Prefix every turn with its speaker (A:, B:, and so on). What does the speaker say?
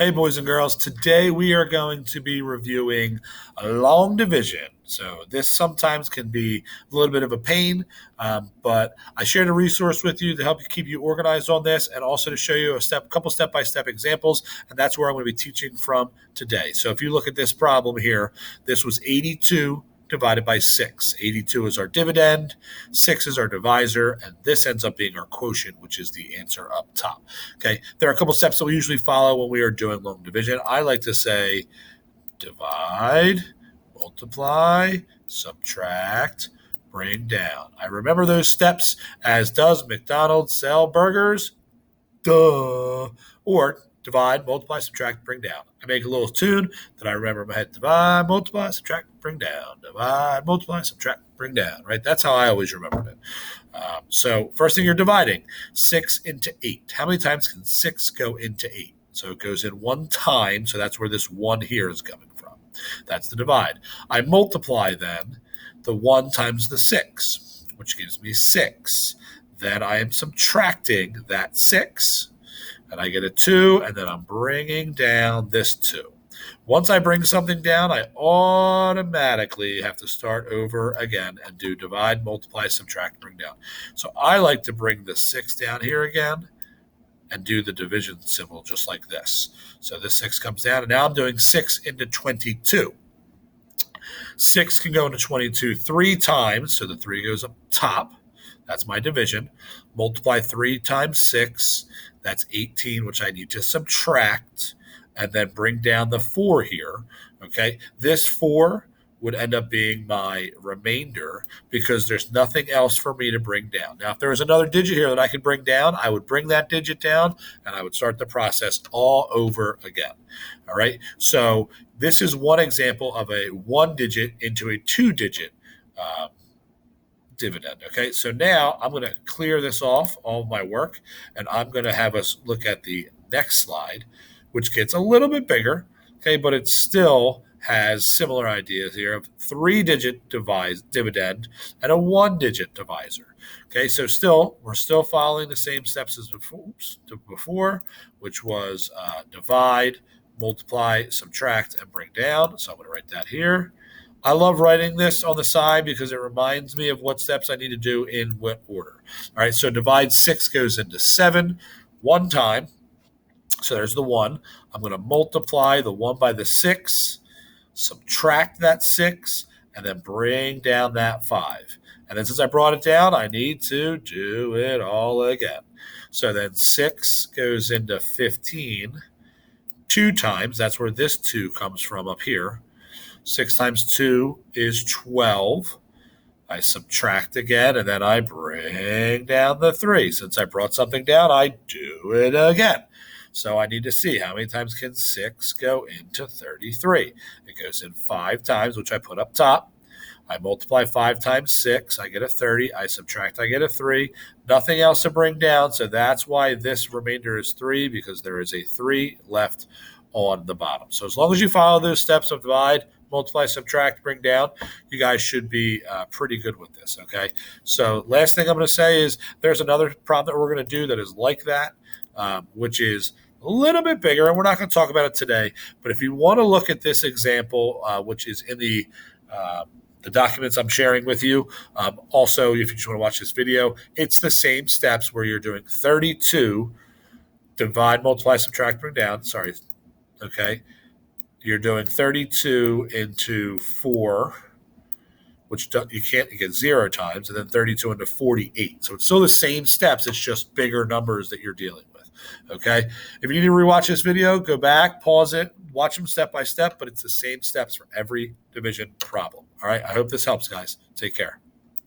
A: Hey, boys and girls, today we are going to be reviewing a long division. So, this sometimes can be a little bit of a pain, but I shared a resource with you to help you keep you organized on this and also to show you couple step by step examples. And that's where I'm going to be teaching from today. So, if you look at this problem here, this was 82 divided by 6. 82 is our dividend, 6 is our divisor, and this ends up being our quotient, which is the answer up top. Okay, there are a couple steps that we usually follow when we are doing long division. I like to say divide, multiply, subtract, bring down. I remember those steps, as does McDonald's sell burgers. Duh. Or divide, multiply, subtract, bring down. I make a little tune that I remember in my head. Divide, multiply, subtract, bring down. Divide, multiply, subtract, bring down. Right? That's how I always remembered it. So first thing you're dividing, 6 into 8. How many times can 6 go into 8? So it goes in one time. So that's where this 1 here is coming from. That's the divide. I multiply then the 1 times the 6, which gives me 6. Then I am subtracting that 6. And I get a 2, and then I'm bringing down this 2. Once I bring something down, I automatically have to start over again and do divide, multiply, subtract, bring down. So I like to bring the 6 down here again and do the division symbol just like this. So this 6 comes down, and now I'm doing 6 into 22. 6 can go into 22 3 times, so the 3 goes up top. That's my division. Multiply 3 times 6. That's 18, which I need to subtract and then bring down the 4 here. Okay, this 4 would end up being my remainder because there's nothing else for me to bring down. Now, if there was another digit here that I could bring down, I would bring that digit down and I would start the process all over again. All right, so this is one example of a 1-digit into a 2-digit dividend. Okay, so now I'm going to clear this off, all of my work, and I'm going to have us look at the next slide, which gets a little bit bigger, okay, but it still has similar ideas here of 3-digit dividend and a 1-digit divisor. Okay, so we're still following the same steps as before, which was divide, multiply, subtract, and bring down. So I'm going to write that here. I love writing this on the side because it reminds me of what steps I need to do in what order. All right, so divide 6 goes into 7 one time. So there's the 1. I'm going to multiply the 1 by the 6, subtract that 6, and then bring down that 5. And then since I brought it down, I need to do it all again. So then 6 goes into 15 2 times. That's where this 2 comes from up here. 6 times 2 is 12. I subtract again, and then I bring down the 3. Since I brought something down, I do it again. So I need to see how many times can 6 go into 33. It goes in 5 times, which I put up top. I multiply 5 times 6. I get a 30. I subtract. I get a 3. Nothing else to bring down, so that's why this remainder is 3, because there is a 3 left on the bottom. So as long as you follow those steps of divide, multiply, subtract, bring down, you guys should be pretty good with this, okay? So last thing I'm going to say is there's another problem that we're going to do that is like that, which is a little bit bigger, and we're not going to talk about it today. But if you want to look at this example, which is in the documents I'm sharing with you, also, if you just want to watch this video, it's the same steps where you're doing 32, divide, multiply, subtract, bring down, sorry, okay? You're doing 32 into 4, which you get 0 times, and then 32 into 48. So it's still the same steps. It's just bigger numbers that you're dealing with, okay? If you need to rewatch this video, go back, pause it, watch them step by step, but it's the same steps for every division problem, all right? I hope this helps, guys. Take care.